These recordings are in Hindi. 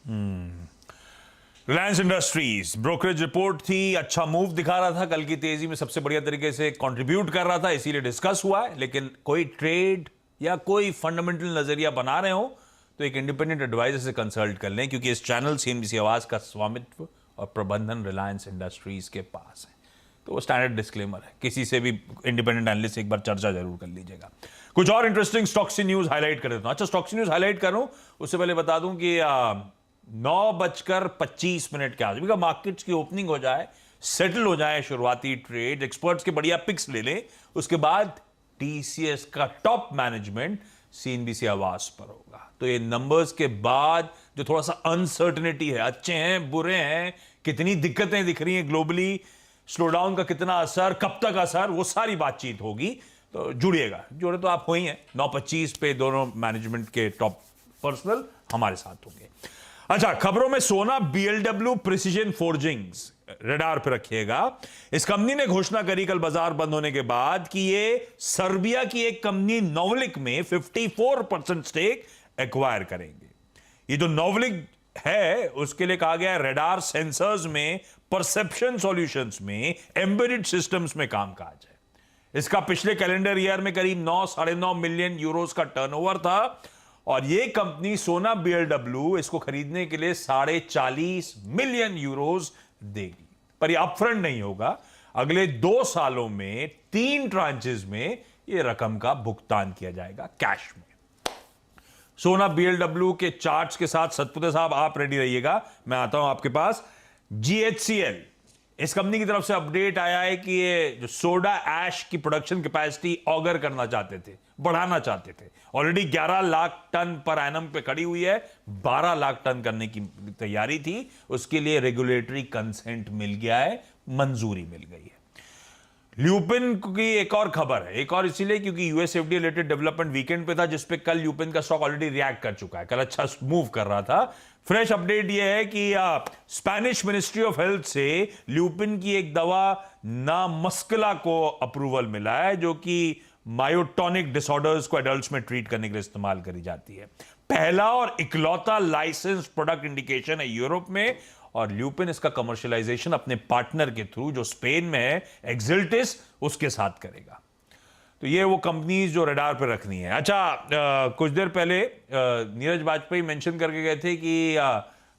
रिलायंस इंडस्ट्रीज ब्रोकरेज रिपोर्ट थी, अच्छा मूव दिखा रहा था, कल की तेजी में सबसे बढ़िया तरीके से कंट्रीब्यूट कर रहा था, इसीलिए डिस्कस हुआ है। लेकिन कोई ट्रेड या कोई फंडामेंटल नजरिया बना रहे हो तो एक इंडिपेंडेंट एडवाइजर से कंसल्ट कर लें, क्योंकि इस चैनल सीएनबीसी आवाज का स्वामित्व और प्रबंधन रिलायंस इंडस्ट्रीज के पास है। तो वो स्टैंडर्ड डिस्क्लेमर है, किसी से भी इंडिपेंडेंट एनालिस्ट एक बार चर्चा जरूर कर लीजिएगा। कुछ और इंटरेस्टिंग स्टॉक्स न्यूज हाईलाइट कर देता हूं। अच्छा, स्टॉक्स न्यूज हाईलाइट करूं उससे पहले बता दूं कि 9:25 के आसपास मार्केट्स की ओपनिंग हो जाए, सेटल हो जाए शुरुआती ट्रेड, एक्सपर्ट्स के बढ़िया पिक्स ले लें, उसके बाद टीसीएस का टॉप मैनेजमेंट सीएनबीसी आवाज पर होगा। तो ये नंबर्स के बाद जो थोड़ा सा अनसर्टेनिटी है, अच्छे हैं बुरे हैं, कितनी दिक्कतें दिख रही हैं ग्लोबली, स्लोडाउन का कितना असर, कब तक असर, वो सारी बातचीत होगी। तो जुड़िएगा, जुड़े तो आप हो ही हैं। 9:25 पे दोनों मैनेजमेंट के टॉप पर्सनल हमारे साथ होंगे। अच्छा, खबरों में सोना बीएलडब्ल्यू प्रिसीजन फोर्जिंग्स रडार पे रखिएगा। इस कंपनी ने घोषणा करी कल बाजार बंद होने के बाद कि ये सर्बिया की एक कंपनी नोवलिक में 54% स्टेक एक्वायर करेंगे। ये जो नोवलिक है उसके लिए कहा गया है रडार सेंसर्स में, परसेप्शन सॉल्यूशंस में, एम्बेडेड सिस्टम्स में कामकाज है। इसका पिछले कैलेंडर ईयर में करीब 9-9.5 मिलियन यूरोस का टर्नओवर था और यह कंपनी सोना बीएलडब्ल्यू इसको खरीदने के लिए 40.5 मिलियन यूरोस देगी। पर यह अपफ्रंट नहीं होगा, अगले 2 सालों में 3 ट्रांचेस में यह रकम का भुगतान किया जाएगा कैश में। सोना बीएलडब्ल्यू के चार्ट्स के साथ सतपुते साहब आप रेडी रहिएगा, मैं आता हूं आपके पास। जीएचसीएल, इस कंपनी की तरफ से अपडेट आया है कि ये जो सोडा ऐश की प्रोडक्शन कैपेसिटी ऑगर करना चाहते थे, बढ़ाना चाहते थे। ऑलरेडी 11 लाख टन पर एनम पे खड़ी हुई है, 12 लाख टन करने की तैयारी थी, उसके लिए रेगुलेटरी कंसेंट मिल गया है, मंजूरी मिल गई है। ल्यूपिन की एक और खबर है, एक और इसीलिए क्योंकि US FDA related development weekend पे था, जिसपे कल ल्यूपिन का स्टॉक ऑलरेडी रिएक्ट कर चुका है, कल अच्छा मूव कर रहा था। फ्रेश अपडेट यह है कि स्पेनिश मिनिस्ट्री ऑफ हेल्थ से ल्यूपिन की एक दवा नामस्कला को अप्रूवल मिला है, जो कि मायोटोनिक डिसऑर्डर्स को एडल्ट्स में ट्रीट करने के लिए इस्तेमाल करी जाती है। पहला और इकलौता लाइसेंस प्रोडक्ट इंडिकेशन है यूरोप में, और ल्यूपिन इसका कमर्शियलाइजेशन अपने पार्टनर के थ्रू जो स्पेन में है एक्सिल्टिस, उसके साथ करेगा। तो ये वो कंपनीज जो रडार पे रखनी है। अच्छा, कुछ देर पहले नीरज वाजपेयी मेंशन करके गए थे कि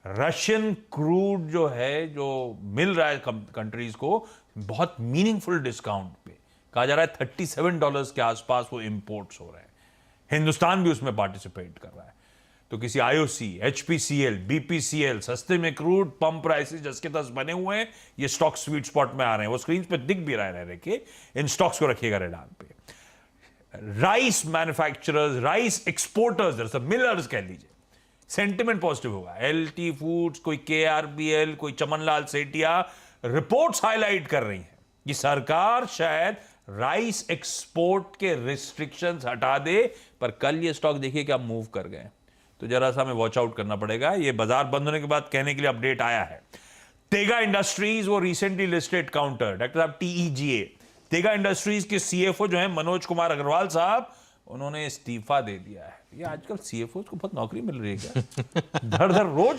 रशियन क्रूड जो है, जो मिल रहा है कंट्रीज को बहुत मीनिंगफुल डिस्काउंट पे, कहा जा रहा है $37 के आसपास वो इंपोर्ट्स हो रहे हैं। हिंदुस्तान भी उसमें पार्टिसिपेट कर रहा है। तो किसी आईओसी, एचपीसीएल, बीपीसीएल, सस्ते में क्रूड पंप प्राइसेस जस के तस बने हुए हैं, ये स्टॉक स्वीट स्पॉट में आ रहे हैं। वो स्क्रीन पे दिख भी रहा है, रह के इन स्टॉक्स को रखिएगा रेडार पे। Rice manufacturers, rice exporters, millers कह लीजिए, सेंटिमेंट पॉजिटिव होगा। एलटी फूड्स, कोई केआरबीएल, कोई चमनलाल सेठिया, रिपोर्ट्स हाईलाइट कर रही हैं कि सरकार शायद राइस एक्सपोर्ट के रिस्ट्रिक्शंस हटा दे। पर कल ये स्टॉक देखिए क्या मूव कर गए, तो जरा सा हमें वॉच आउट करना पड़ेगा। ये बाजार बंद होने के बाद कहने के लिए अपडेट आया है। तेगा इंडस्ट्रीज, वो रिसेंटली लिस्टेड काउंटर, डॉक्टर साहब TEGA, तेगा इंडस्ट्रीज के सीएफओ जो है मनोज कुमार अग्रवाल साहब, उन्होंने इस्तीफा दे दिया है। ये आजकल सीएफओ को बहुत नौकरी मिल रही है क्या? धड़ धड़ रोज